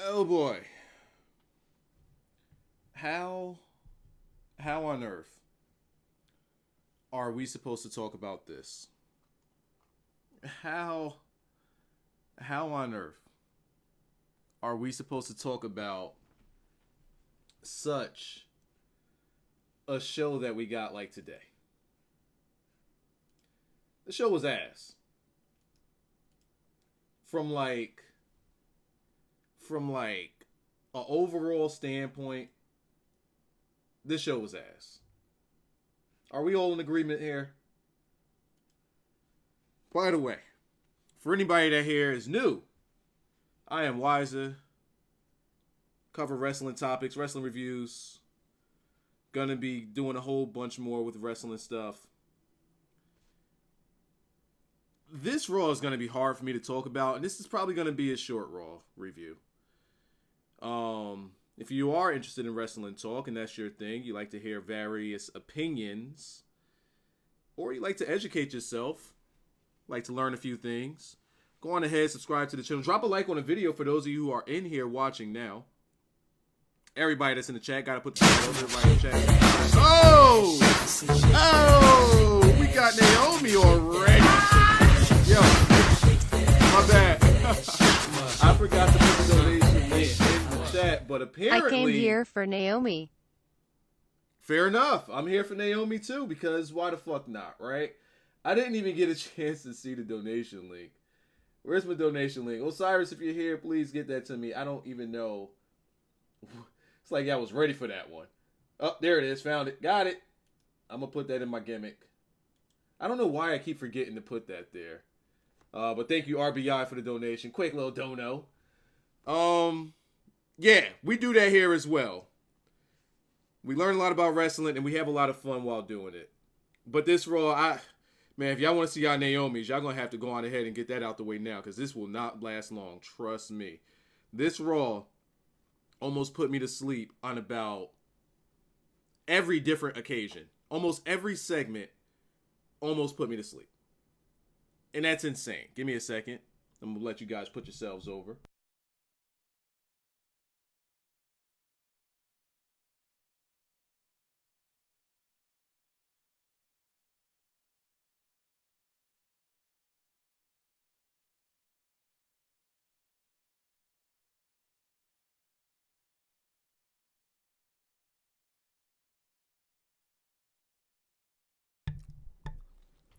Oh boy. How on earth are we supposed to talk about this? How how on earth are we supposed to talk about such a show that we got like today? The show was ass. From like from a overall standpoint, this show was ass. Are we all in agreement here? By the way, for anybody that here is new, I am Wyzatv. Cover wrestling topics, wrestling reviews. Gonna be doing a whole bunch more with wrestling stuff. This Raw is gonna be hard for me to talk about, and this is probably gonna be a short Raw review. If you are interested in wrestling talk and that's your thing, you like to hear various opinions, or you like to educate yourself, like to learn a few things, go on ahead, subscribe to the channel, drop a like on the video for those of you who are in here watching now. Everybody that's in the chat, gotta put the titles, everybody in the chat. Oh! Oh! We got Naomi already. Yo, my bad. I forgot to put the donation link in the chat, but apparently... I came here for Naomi. Fair enough. I'm here for Naomi too, because why the fuck not, right? I didn't even get a chance to see the donation link. Where's my donation link? Osiris, if you're here, please get that to me. I don't even know. It's like I was ready for that one. Oh, there it is. Found it. Got it. I'm going to put that in my gimmick. I don't know why I keep forgetting to put that there. But thank you, RBI, for the donation. Quick little dono. Yeah, we do that here as well. We learn a lot about wrestling, and we have a lot of fun while doing it. But this Raw, man, if y'all want to see y'all Naomi's, y'all going to have to go on ahead and get that out the way now, because this will not last long. Trust me. This Raw almost put me to sleep on about every different occasion. Almost every segment almost put me to sleep. And that's insane. Give me a second. I'm going to let you guys put yourselves over.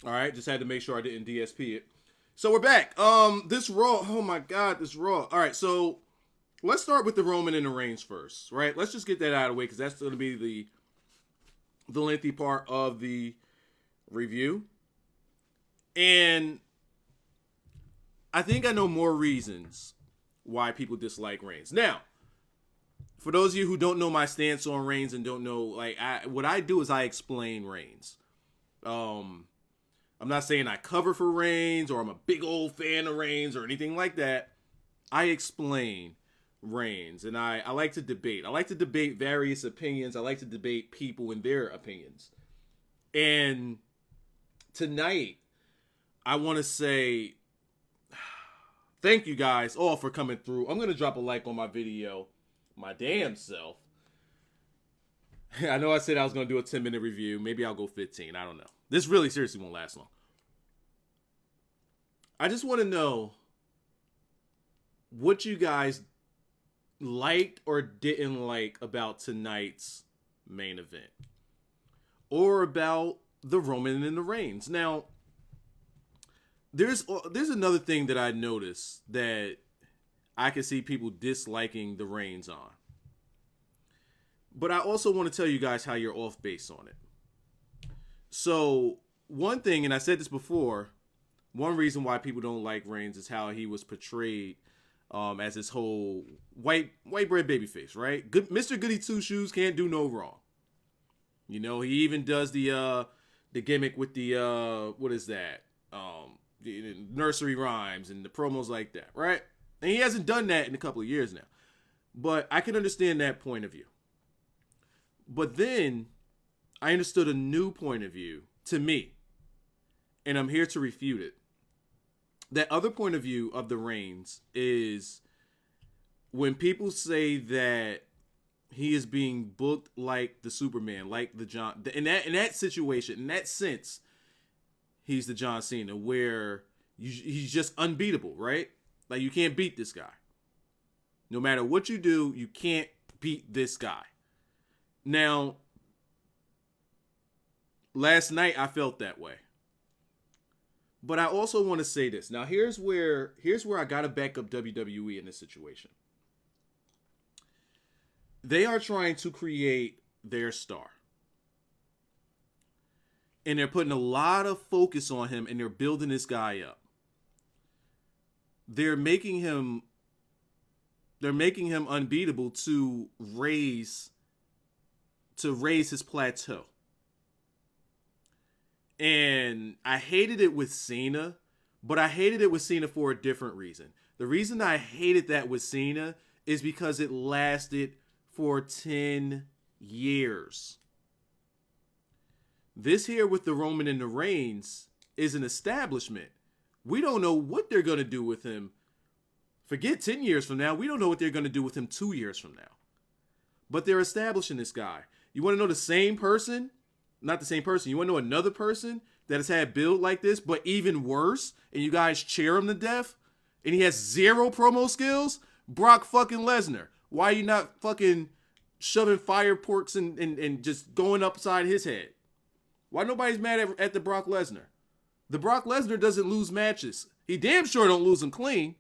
All right, just had to make sure I didn't DSP it. So we're back. This Raw, oh my God, this Raw. All right, so let's start with the Roman and the Reigns first, right? Let's just get that out of the way because that's going to be the lengthy part of the review. And I think I know more reasons why people dislike Reigns. Now, for those of you who don't know my stance on Reigns and don't know, what I do is I explain Reigns. I'm not saying I cover for Reigns or I'm a big old fan of Reigns or anything like that. I explain Reigns, and I like to debate. I like to debate various opinions. I like to debate people and their opinions. And tonight, I want to say thank you guys all for coming through. I'm going to drop a like on my video, my damn self. I know I said I was going to do a 10-minute review. Maybe I'll go 15. I don't know. This really seriously won't last long. I just want to know what you guys liked or didn't like about tonight's main event. Or about the Roman and the Reigns. Now, there's another thing that I noticed that I can see people disliking the Reigns on. But I also want to tell you guys how you're off base on it. So, one thing, and I said this before, one reason why people don't like Reigns is how he was portrayed as this whole white bread babyface, right? Good, Mr. Goody Two Shoes can't do no wrong. You know, he even does the gimmick with the what is that? The nursery rhymes and the promos like that, right? And he hasn't done that in a couple of years now. But I can understand that point of view. But then I understood a new point of view to me, and I'm here to refute it. That other point of view of the Reigns is when people say that he is being booked like the Superman, like the John, in that situation, in that sense, he's the John Cena, where he's just unbeatable, right? Like, you can't beat this guy. No matter what you do, you can't beat this guy. Now, last night I felt that way. But I also want to say this. Now, here's where I got to back up WWE in this situation. They are trying to create their star. And they're putting a lot of focus on him, and they're building this guy up. They're making him unbeatable to raise his plateau. And I hated it with Cena, but I hated it with Cena for a different reason. The reason I hated that with Cena is because it lasted for 10 years. This here with the Roman and the Reigns is an establishment. We don't know what they're going to do with him. Forget 10 years from now. We don't know what they're going to do with him 2 years from now. But they're establishing this guy. You want to know the same person? Not the same person. You want to know another person that has had build like this, but even worse, and you guys cheer him to death, and he has zero promo skills? Brock fucking Lesnar. Why are you not fucking shoving fire porks and just going upside his head? Why nobody's mad at the Brock Lesnar? The Brock Lesnar doesn't lose matches. He damn sure don't lose them clean.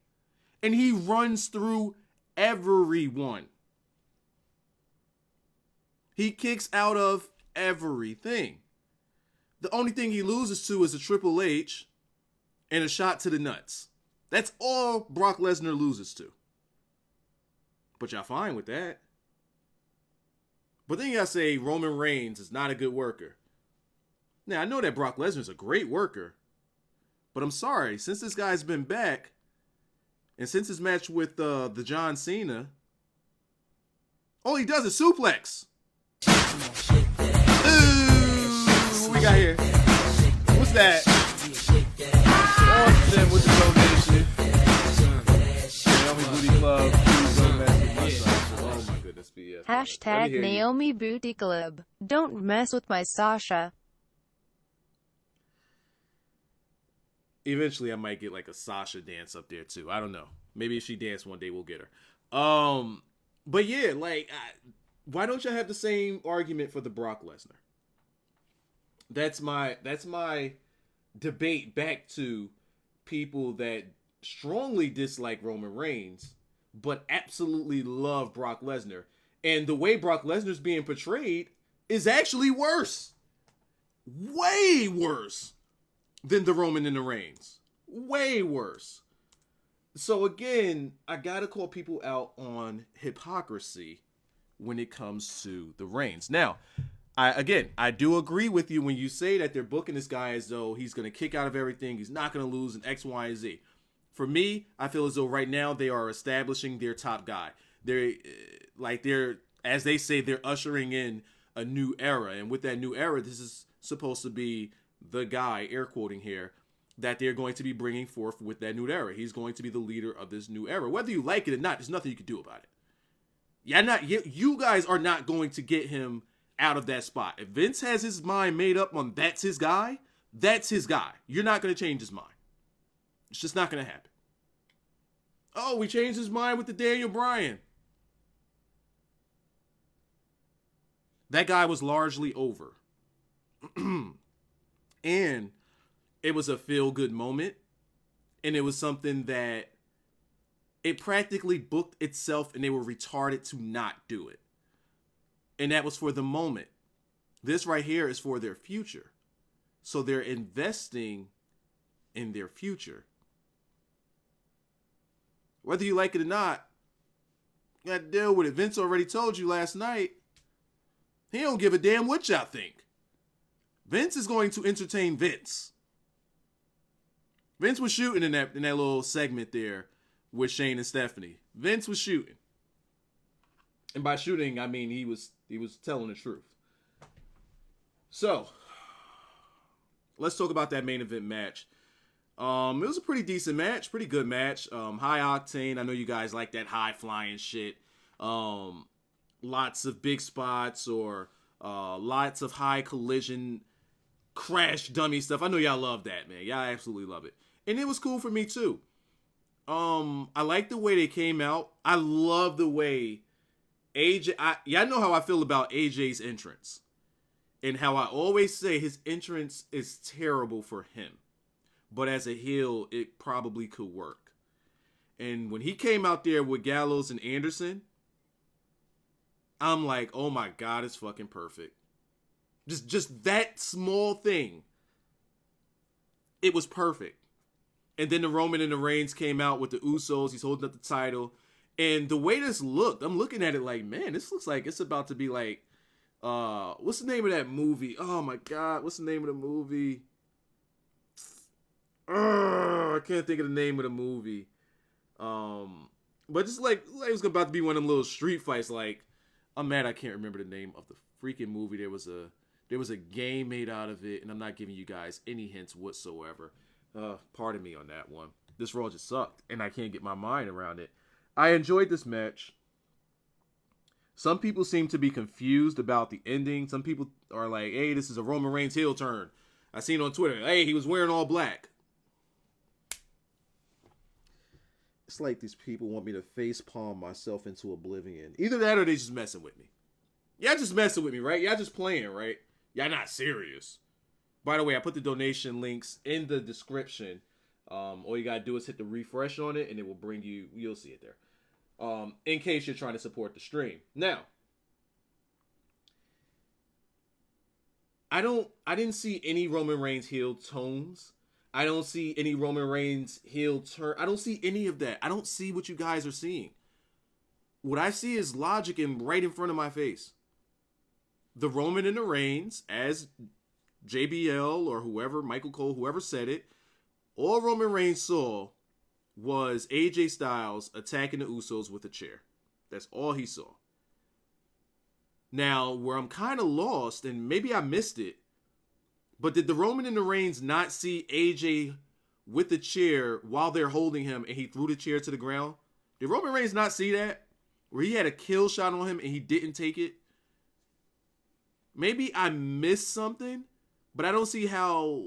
And he runs through everyone. He kicks out of everything. The only thing he loses to is a Triple H and a shot to the nuts. That's all Brock Lesnar loses to. But y'all fine with that. But then you gotta say Roman Reigns is not a good worker. Now, I know that Brock Lesnar's a great worker. But I'm sorry, since this guy's been back, and since his match with the John Cena, all he does is suplex. Ooh, what we got here? What's that? Austin with the donation. Naomi Booty Club. Oh my goodness. BS. Hashtag Naomi Booty Club. Don't mess with my Sasha. Eventually, I might get like a Sasha dance up there too. I don't know. Maybe if she dances one day, we'll get her. But yeah, like, why don't you have the same argument for the Brock Lesnar? That's my debate back to people that strongly dislike Roman Reigns, but absolutely love Brock Lesnar. And the way Brock Lesnar's being portrayed is actually worse. Way worse than the Roman and the Reigns. Way worse. So again, I gotta call people out on hypocrisy when it comes to the Reigns. Now, I do agree with you when you say that they're booking this guy as though he's gonna kick out of everything, he's not gonna lose in X, Y, and Z. For me, I feel as though right now they are establishing their top guy. They're as they say, they're ushering in a new era, and with that new era, this is supposed to be the guy, air quoting here, that they're going to be bringing forth with that new era. He's going to be the leader of this new era. Whether you like it or not, there's nothing you can do about it. You guys are not going to get him out of that spot. If Vince has his mind made up on that's his guy, that's his guy. You're not going to change his mind. It's just not going to happen. Oh, we changed his mind with the Daniel Bryan. That guy was largely over. And it was a feel-good moment. And it was something that it practically booked itself, and they were retarded to not do it. And that was for the moment. This right here is for their future. So they're investing in their future. Whether you like it or not, you got to deal with it. Vince already told you last night, he don't give a damn what y'all think. Vince is going to entertain Vince. Vince was shooting in that little segment there with Shane and Stephanie. Vince was shooting. And by shooting, I mean he was telling the truth. So, let's talk about that main event match. It was a pretty decent match, pretty good match. High octane. I know you guys like that high flying shit. Lots of big spots or lots of high collision crash dummy stuff. I know y'all love that, man. Y'all absolutely love it. And it was cool for me too. I like the way they came out. I love the way AJ, y'all know how I feel about AJ's entrance. And how I always say his entrance is terrible for him. But as a heel, it probably could work. And when he came out there with Gallows and Anderson, I'm like, oh my God, it's fucking perfect. Just that small thing. It was perfect. And then the Roman and the Reigns came out with the Usos. He's holding up the title. And the way this looked, I'm looking at it like, man, this looks like it's about to be like, what's the name of that movie? Oh my God, what's the name of the movie? I can't think of the name of the movie. But just like it's about to be one of them little street fights. Like, I'm mad I can't remember the name of the freaking movie. There was a game made out of it, and I'm not giving you guys any hints whatsoever. Pardon me on that one. This Raw just sucked, and I can't get my mind around it. I enjoyed this match. Some people seem to be confused about the ending. Some people are like, hey, this is a Roman Reigns heel turn. I seen on Twitter, hey, he was wearing all black. It's like these people want me to face palm myself into oblivion. Either that or they just messing with me. Y'all just messing with me, right? Y'all just playing, right? Y'all not serious. By the way, I put the donation links in the description. All you gotta do is hit the refresh on it and it will bring you, you'll see it there. In case you're trying to support the stream. Now, I didn't see any Roman Reigns heel tones. I don't see any Roman Reigns heel turn. I don't see any of that. I don't see what you guys are seeing. What I see is logic and right in front of my face. The Roman and the Reigns, as JBL or whoever, Michael Cole, whoever said it, all Roman Reigns saw was AJ Styles attacking the Usos with a chair. That's all he saw. Now, where I'm kind of lost, and maybe I missed it, but did the Roman and the Reigns not see AJ with the chair while they're holding him and he threw the chair to the ground? Did Roman Reigns not see that? Where he had a kill shot on him and he didn't take it? Maybe I missed something, but I don't see how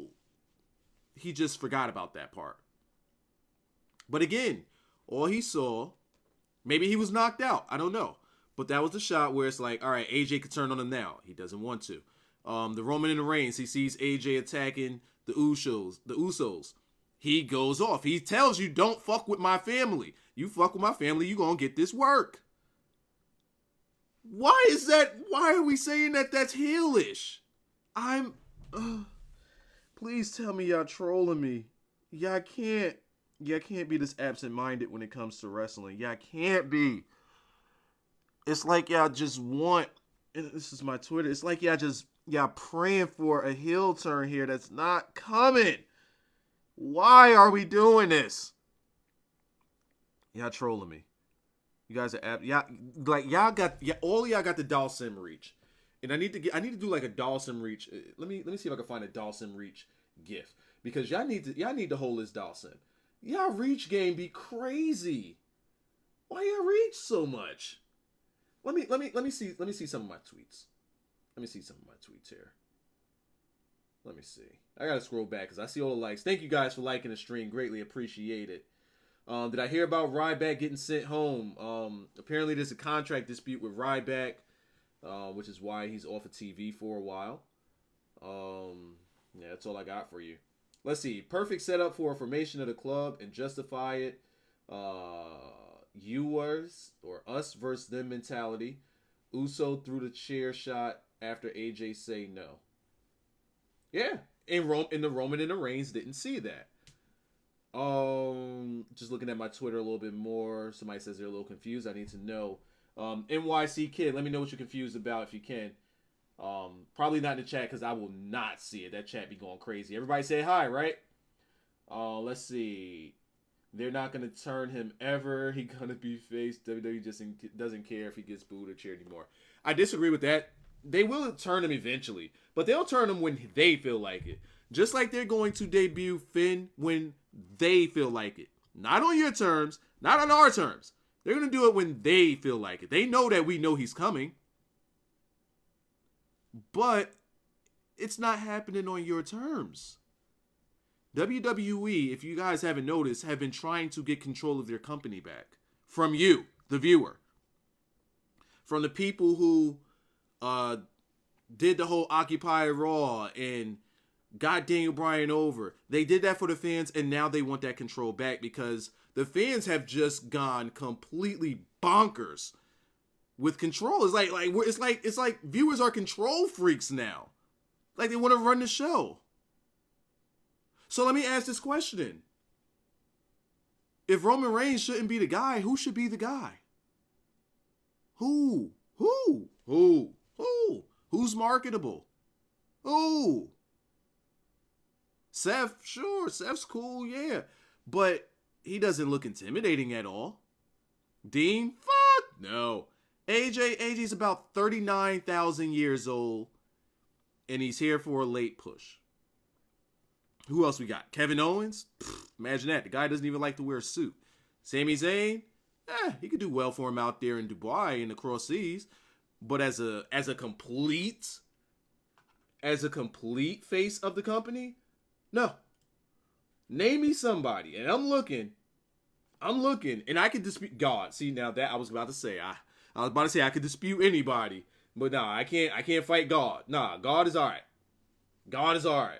he just forgot about that part. But again, all he saw, maybe he was knocked out. I don't know. But that was the shot where it's like, all right, AJ could turn on him now. He doesn't want to. The Roman and the Reigns, he sees AJ attacking the Usos. He goes off. He tells you, don't fuck with my family. You fuck with my family, you gonna get this work. Why is that? Why are we saying that that's heelish? Please tell me y'all trolling me. Y'all can't be this absent-minded when it comes to wrestling. Y'all can't be. It's like y'all just want, and this is my Twitter, it's like y'all praying for a heel turn here that's not coming. Why are we doing this? Y'all trolling me. You guys are all y'all got the Dawson reach. And I need to do like a Dawson reach. Let me see if I can find a Dawson reach gif. Because y'all need to hold this Dawson. Y'all reach game be crazy. Why y'all reach so much? Let me see some of my tweets. Let me see some of my tweets here. Let me see. I gotta scroll back because I see all the likes. Thank you guys for liking the stream. Greatly appreciate it. Did I hear about Ryback getting sent home? Apparently there's a contract dispute with Ryback, which is why he's off of TV for a while. Yeah, that's all I got for you. Let's see. Perfect setup for a formation of the club and justify it. Yours or us versus them mentality. Uso threw the chair shot after AJ say no. Yeah, and the Roman and the Reigns didn't see that. Just looking at my Twitter a little bit more. Somebody says they're a little confused. I need to know. NYC Kid, let me know what you're confused about if you can. Probably not in the chat because I will not see it. That chat be going crazy. Everybody say hi, right? Let's see. They're not going to turn him ever. He's going to be faced. WWE just doesn't care if he gets booed or cheered anymore. I disagree with that. They will turn him eventually, but they'll turn him when they feel like it. Just like they're going to debut Finn when they feel like it. Not on your terms, not on our terms. They're going to do it when they feel like it. They know that we know he's coming. But it's not happening on your terms. WWE, if you guys haven't noticed, have been trying to get control of their company back. From you, the viewer. From the people who did the whole Occupy Raw and got Daniel Bryan over. They did that for the fans, and now they want that control back because the fans have just gone completely bonkers with control. It's like viewers are control freaks now. Like they want to run the show. So let me ask this question. If Roman Reigns shouldn't be the guy, who should be the guy? Who? Who's marketable? Who? Seth, sure, Seth's cool, yeah. But he doesn't look intimidating at all. Dean, fuck no. AJ's about 39,000 years old, and he's here for a late push. Who else we got? Kevin Owens? Imagine that. The guy doesn't even like to wear a suit. Sami Zayn? He could do well for him out there in Dubai in the cross seas. But as a complete face of the company, no. Name me somebody, and I'm looking, and I can dispute God. See, now that I was about to say, I was about to say I could dispute anybody, but nah, I can't fight God. Nah, God is all right. God is all right.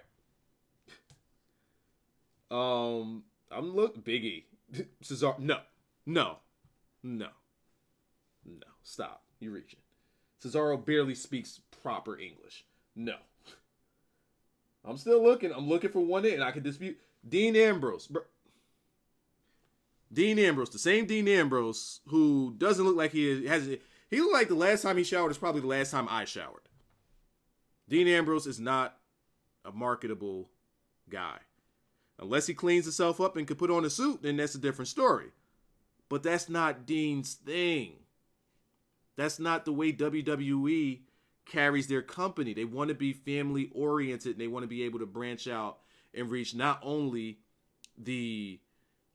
I'm Biggie, Cesaro. No. Stop. You're reaching. Cesaro barely speaks proper English. No. I'm still looking. I'm looking for one in, and I can dispute Dean Ambrose. Dean Ambrose, the same Dean Ambrose who doesn't look like he looked like the last time he showered is probably the last time I showered. Dean Ambrose is not a marketable guy. Unless he cleans himself up and can put on a suit, then that's a different story. But that's not Dean's thing. That's not the way WWE carries their company. They want to be family oriented, and they want to be able to branch out and reach not only the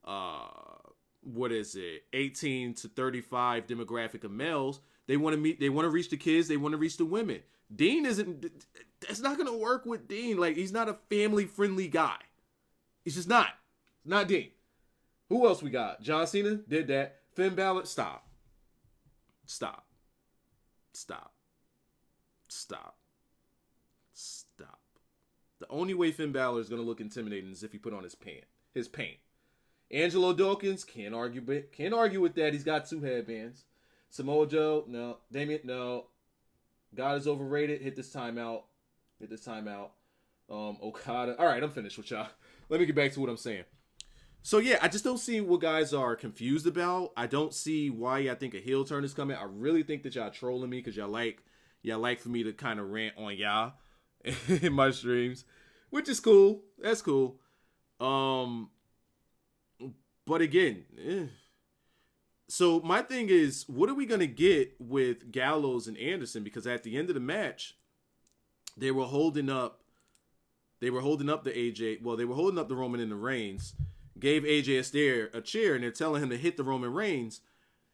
18 to 35 demographic of males. They want to reach the kids, they want to reach the women. That's not going to work with Dean. Like, he's not a family friendly guy. He's just not. Not Dean. Who else we got? John Cena did that. Finn Balor, stop. The only way Finn Balor is going to look intimidating is if he put on his paint. Angelo Dawkins, can't argue with that. He's got 2 headbands. Samoa Joe, no. Damien, no. God is overrated. Hit this timeout. Okada. All right, I'm finished with y'all. Let me get back to what I'm saying. So yeah, I just don't see what guys are confused about. I don't see why y'all think a heel turn is coming. I really think that y'all trolling me because y'all like for me to kind of rant on y'all in my streams, which is cool. That's cool. But again, so my thing is, what are we gonna get with Gallows and Anderson? Because at the end of the match, they were holding up the AJ. Well, they were holding up the Roman and the Reigns. Gave AJ a chair, and they're telling him to hit the Roman Reigns,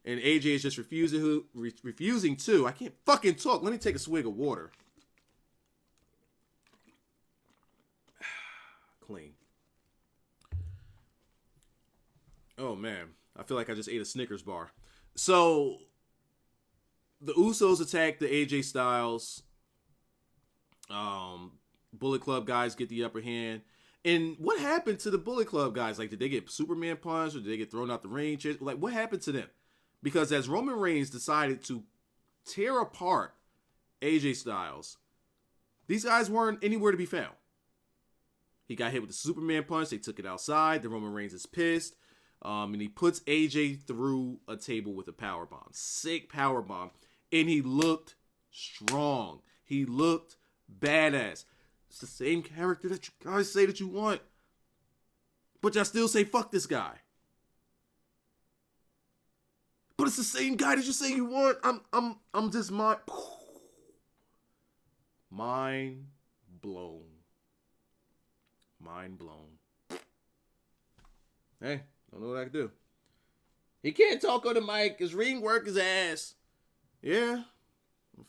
and AJ is just refusing to. I can't fucking talk. Let me take a swig of water. Clean. Oh man, I feel like I just ate a Snickers bar. So the Usos attack the AJ Styles. Bullet Club guys get the upper hand. And what happened to the Bullet Club guys? Like, did they get Superman punched or did they get thrown out the ring? Like, what happened to them? Because as Roman Reigns decided to tear apart AJ Styles, these guys weren't anywhere to be found. He got hit with the Superman punch. They took it outside. The Roman Reigns is pissed. And he puts AJ through a table with a powerbomb. Sick powerbomb. And he looked strong. He looked badass. It's the same character that you guys say that you want. But y'all still say, fuck this guy. But it's the same guy that you say you want. I'm just mind blown. Mind blown. Hey, don't know what I can do. He can't talk on the mic. His ring work is ass. Yeah.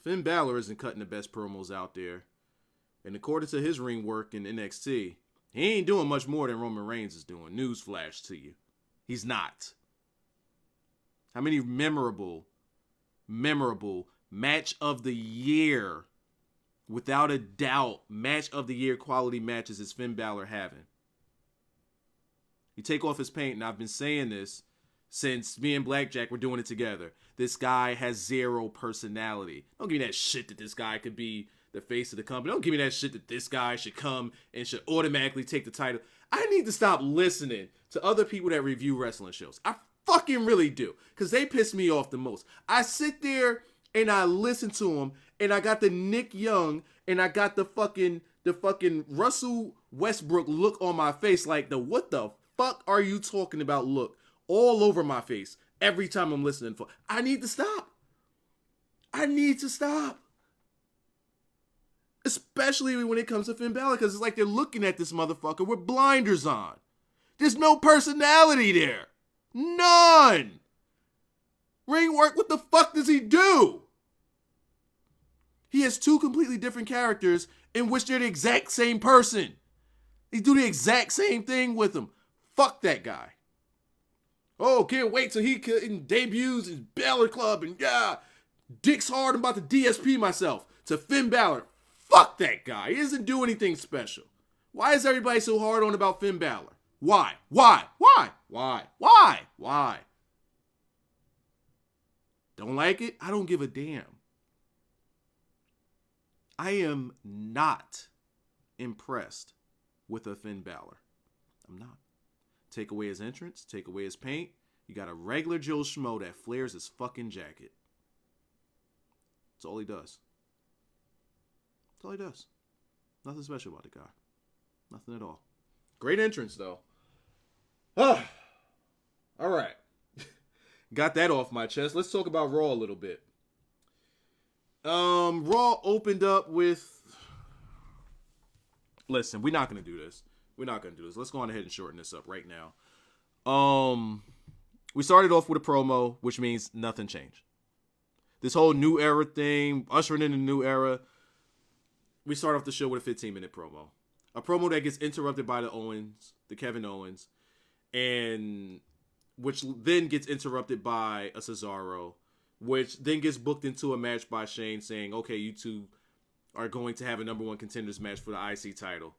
Finn Balor isn't cutting the best promos out there. And according to his ring work in NXT, he ain't doing much more than Roman Reigns is doing. Newsflash to you. He's not. How many memorable match of the year, without a doubt, match of the year quality matches is Finn Balor having? You take off his paint, and I've been saying this since me and Blackjack were doing it together. This guy has zero personality. Don't give me that shit that this guy could be the face of the company. Don't give me that shit that this guy should come and should automatically take the title. I need to stop listening to other people that review wrestling shows. I fucking really do. Because they piss me off the most. I sit there and I listen to them, and I got the Nick Young, and I got the fucking Russell Westbrook look on my face, like the what the fuck are you talking about look all over my face every time I'm listening. I need to stop. I need to stop. Especially when it comes to Finn Balor, because it's like they're looking at this motherfucker with blinders on. There's no personality there. None. Ring work, what the fuck does he do? He has two completely different characters in which they're the exact same person. They do the exact same thing with him. Fuck that guy. Oh, can't wait till he debuts his Balor Club and yeah, Dick's hard, I'm about to DSP myself to Finn Balor. Fuck that guy. He doesn't do anything special. Why is everybody so hard on about Finn Balor? Why? Don't like it? I don't give a damn. I am not impressed with a Finn Balor. I'm not. Take away his entrance, take away his paint. You got a regular Joe Schmo that flares his fucking jacket. That's all he does. That's all he does. Nothing special about the guy. Nothing at all. Great entrance, though. All right. Got that off my chest. Let's talk about Raw a little bit. Raw opened up with... Listen, we're not going to do this. Let's go on ahead and shorten this up right now. We started off with a promo, which means nothing changed. This whole new era thing, ushering in a new era. We start off the show with a 15-minute promo. A promo that gets interrupted by the Kevin Owens, and which then gets interrupted by a Cesaro, which then gets booked into a match by Shane saying, okay, you two are going to have a number one contenders match for the IC title.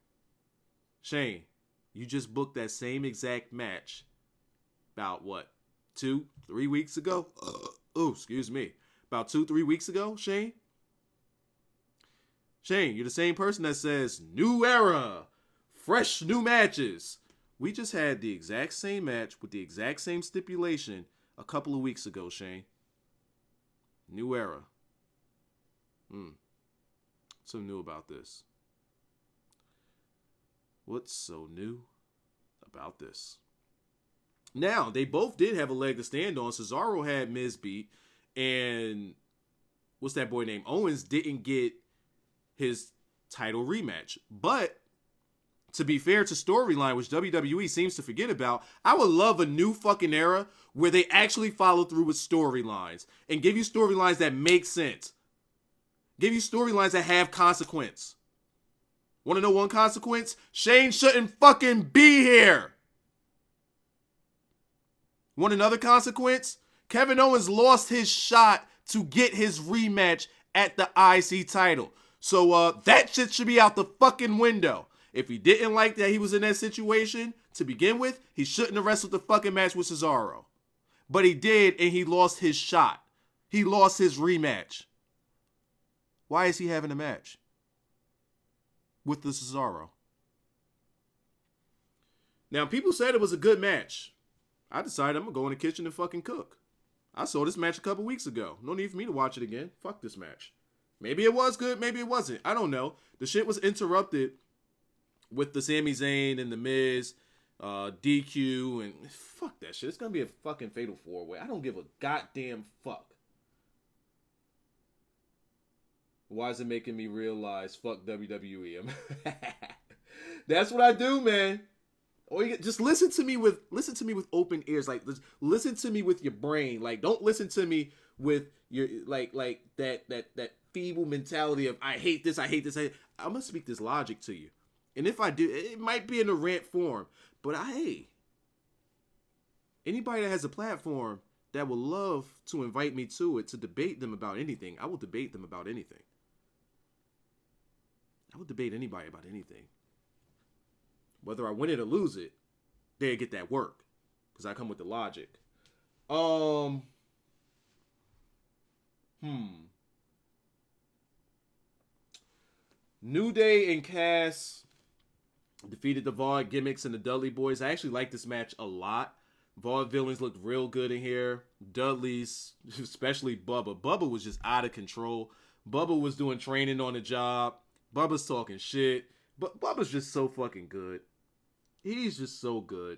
Shane, you just booked that same exact match about what, 2-3 weeks ago? Excuse me. About 2-3 weeks ago, Shane? Shane, you're the same person that says, new era, fresh new matches. We just had the exact same match with the exact same stipulation a couple of weeks ago, Shane. New era. What's so new about this? What's so new about this? Now, they both did have a leg to stand on. Cesaro had Miz beat, and what's that boy named? Owens didn't get his title rematch. But to be fair to storyline, which WWE seems to forget about, I would love a new fucking era where they actually follow through with storylines and give you storylines that make sense. Give you storylines that have consequence. Want to know one consequence? Shane shouldn't fucking be here. Want another consequence? Kevin Owens lost his shot to get his rematch at the IC title. So that shit should be out the fucking window. If he didn't like that he was in that situation to begin with, he shouldn't have wrestled the fucking match with Cesaro. But he did, and he lost his shot. He lost his rematch. Why is he having a match with the Cesaro? Now, people said it was a good match. I decided I'm going to go in the kitchen and fucking cook. I saw this match a couple weeks ago. No need for me to watch it again. Fuck this match. Maybe it was good, maybe it wasn't. I don't know. The shit was interrupted with the Sami Zayn and the Miz, DQ, and fuck that shit. It's going to be a fucking fatal four-way. I don't give a goddamn fuck. Why is it making me realize fuck WWE? That's what I do, man. Or just listen to me with open ears. Like listen to me with your brain. Like don't listen to me with your like that feeble mentality of I hate this. I'm gonna speak this logic to you, and if I do, it might be in a rant form. But hey, anybody that has a platform that would love to invite me to it to debate them about anything, I will debate them about anything. I will debate anybody about anything. Whether I win it or lose it, they get that work. Because I come with the logic. New Day and Cass defeated the Vaude gimmicks and the Dudley boys. I actually like this match a lot. Vaudevillains looked real good in here. Dudley's, especially Bubba. Bubba was just out of control. Bubba was doing training on the job. Bubba's talking shit. But Bubba's just so fucking good. He's just so good.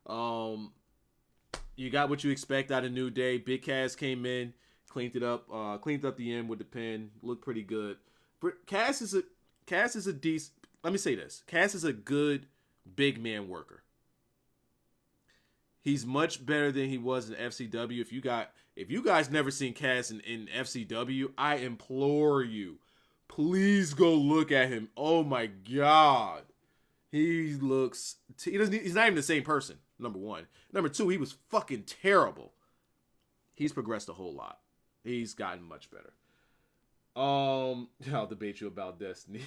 You got what you expect out of New Day. Big Cass came in, cleaned up the end with the pin. Looked pretty good. But Cass is a decent. Let me say this. Cass is a good big man worker. He's much better than he was in FCW. If you guys never seen Cass in FCW, I implore you, please go look at him. Oh my God. He's not even the same person, number one. Number two, he was fucking terrible. He's progressed a whole lot. He's gotten much better. I'll debate you about Destiny.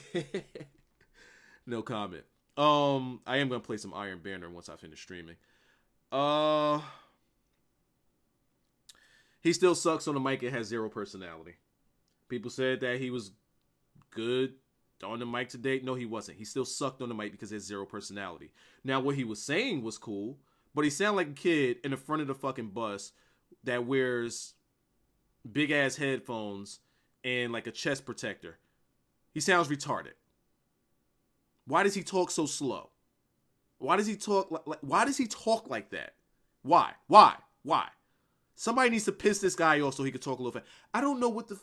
No comment. I am going to play some Iron Banner once I finish streaming. He still sucks on the mic and has zero personality. People said that he was good on the mic today. No, he wasn't. He still sucked on the mic because he has zero personality. Now, what he was saying was cool, but he sounded like a kid in the front of the fucking bus that wears big ass headphones and like a chest protector. He sounds retarded. Why does he talk so slow? Why does he talk like that? Why? Somebody needs to piss this guy off so he can talk a little fast. I don't know what the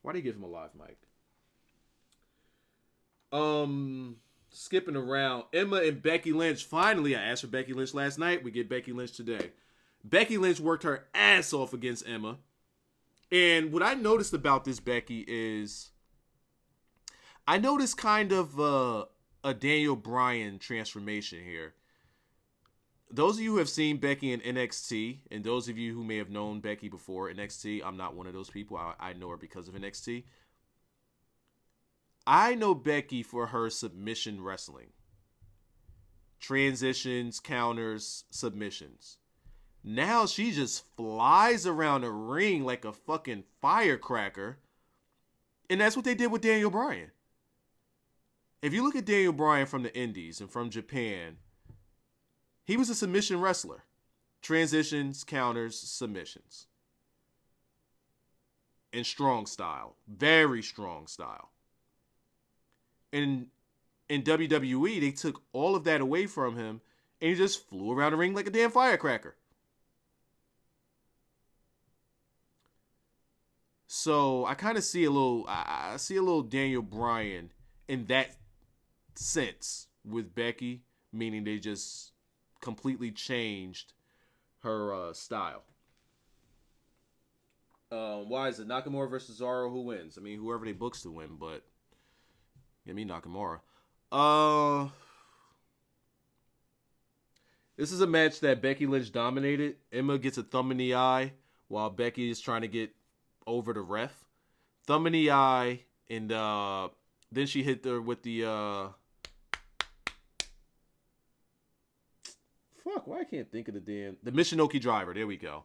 why do you give him a live mic? Skipping around. Emma and Becky Lynch. Finally, I asked for Becky Lynch last night. We get Becky Lynch today. Becky Lynch worked her ass off against Emma. And what I noticed about this Becky is I noticed kind of a Daniel Bryan transformation here. Those of you who have seen Becky in NXT, and those of you who may have known Becky before NXT, I'm not one of those people. I know her because of NXT. I know Becky for her submission wrestling. Transitions, counters, submissions. Now she just flies around the ring like a fucking firecracker. And that's what they did with Daniel Bryan. If you look at Daniel Bryan from the Indies and from Japan, he was a submission wrestler. Transitions, counters, submissions. And strong style. Very strong style. And in WWE, they took all of that away from him and he just flew around the ring like a damn firecracker. So I kind of see a little Daniel Bryan in that sense with Becky, meaning they just completely changed her style. Why is it Nakamura versus Cesaro? Who wins? I mean, whoever they books to win, but give me Nakamura. This is a match that Becky Lynch dominated. Emma gets a thumb in the eye while Becky is trying to get over the ref. Thumb in the eye, and then she hit her with the why I can't think of the Michinoku driver. There we go.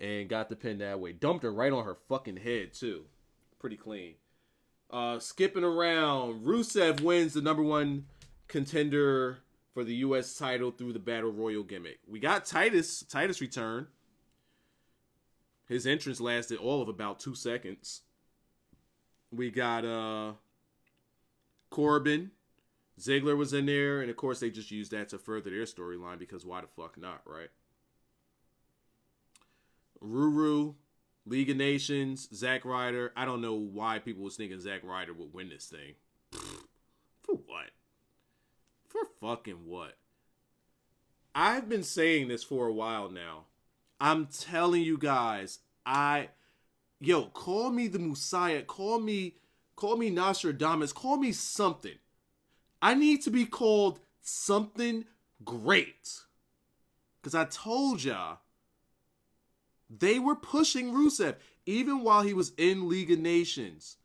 And got the pin that way. Dumped her right on her fucking head, too. Pretty clean. Skipping around. Rusev wins the number one contender for the U.S. title through the Battle Royal gimmick. We got Titus return. His entrance lasted all of about 2 seconds. We got Corbin. Ziggler was in there, and of course they just used that to further their storyline because why the fuck not, right? Ruru, League of Nations, Zack Ryder. I don't know why people was thinking Zack Ryder would win this thing. For what? For fucking what? I've been saying this for a while now. I'm telling you guys, call me the Messiah, call me Nostradamus, call me something. I need to be called something great. Because I told y'all, they were pushing Rusev. Even while he was in League of Nations,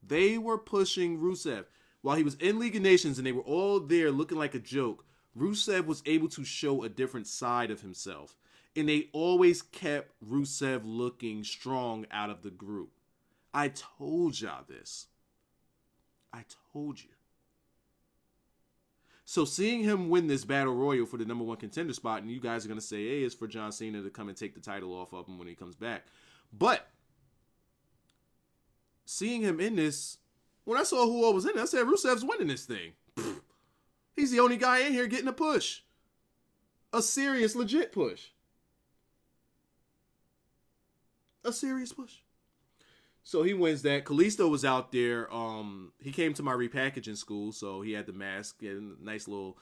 they were pushing Rusev. While he was in League of Nations and they were all there looking like a joke, Rusev was able to show a different side of himself. And they always kept Rusev looking strong out of the group. I told y'all this. I told you. So seeing him win this Battle Royal for the number 1 contender spot, and you guys are going to say, hey, it's for John Cena to come and take the title off of him when he comes back. But seeing him in this, when I saw who all was in it, I said, Rusev's winning this thing. Pfft. He's the only guy in here getting a push. A serious, legit push. A serious push. So he wins that. Kalisto was out there. He came to my repackaging school, so he had the mask and a nice little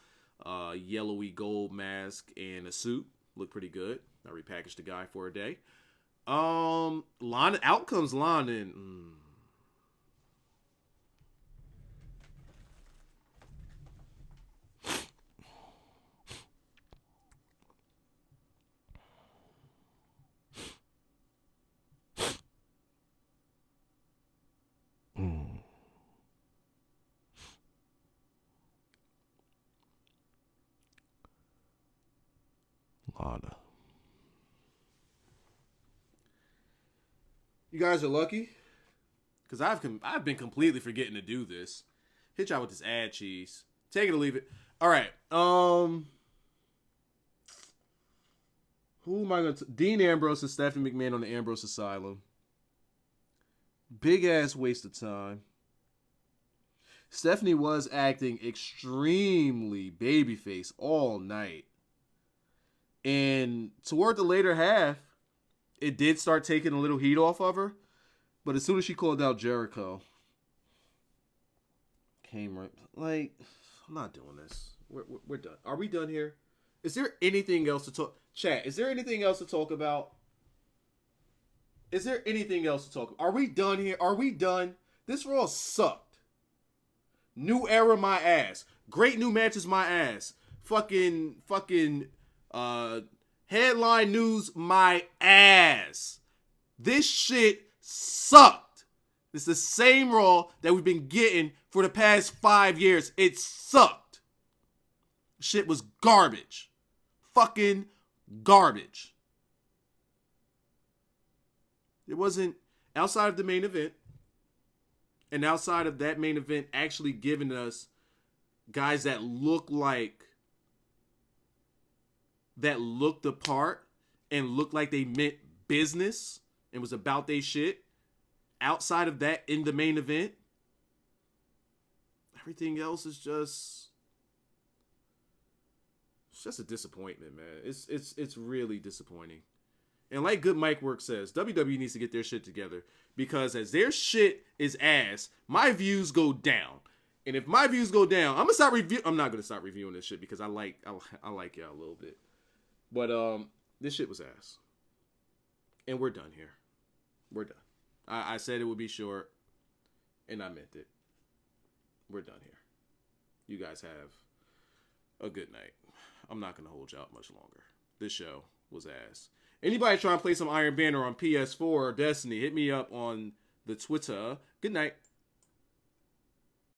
yellowy gold mask and a suit. Looked pretty good. I repackaged the guy for a day. Lana, out comes Lana and Lana. You guys are lucky, because I've been completely forgetting to do this. Hit y'all with this ad cheese. Take it or leave it. All right. Who am I going to... Dean Ambrose and Stephanie McMahon on the Ambrose Asylum. Big ass waste of time. Stephanie was acting extremely babyface all night. And toward the later half, it did start taking a little heat off of her. But as soon as she called out Jericho, came right... Like, I'm not doing this. We're done. Are we done here? Is there anything else to talk... Chat, is there anything else to talk about? Is there anything else to talk about? Are we done here? Are we done? This Raw sucked. New era, my ass. Great new matches, my ass. Fucking, headline news, my ass. This shit sucked. It's the same Raw that we've been getting for the past 5 years. It sucked. Shit was garbage. Fucking garbage. It wasn't outside of the main event. And outside of that main event actually giving us guys that looked the part and looked like they meant business and was about their shit. Outside of that, in the main event, everything else is just a disappointment, man. It's really disappointing. And like good Mike Work says, WWE needs to get their shit together, because as their shit is ass, my views go down. And if my views go down, I'm not gonna stop reviewing this shit, because I like y'all a little bit. But this shit was ass. And we're done here. We're done. I said it would be short, and I meant it. We're done here. You guys have a good night. I'm not gonna hold you out much longer. This show was ass. Anybody trying to play some Iron Banner on PS4 or Destiny, hit me up on the Twitter. Good night.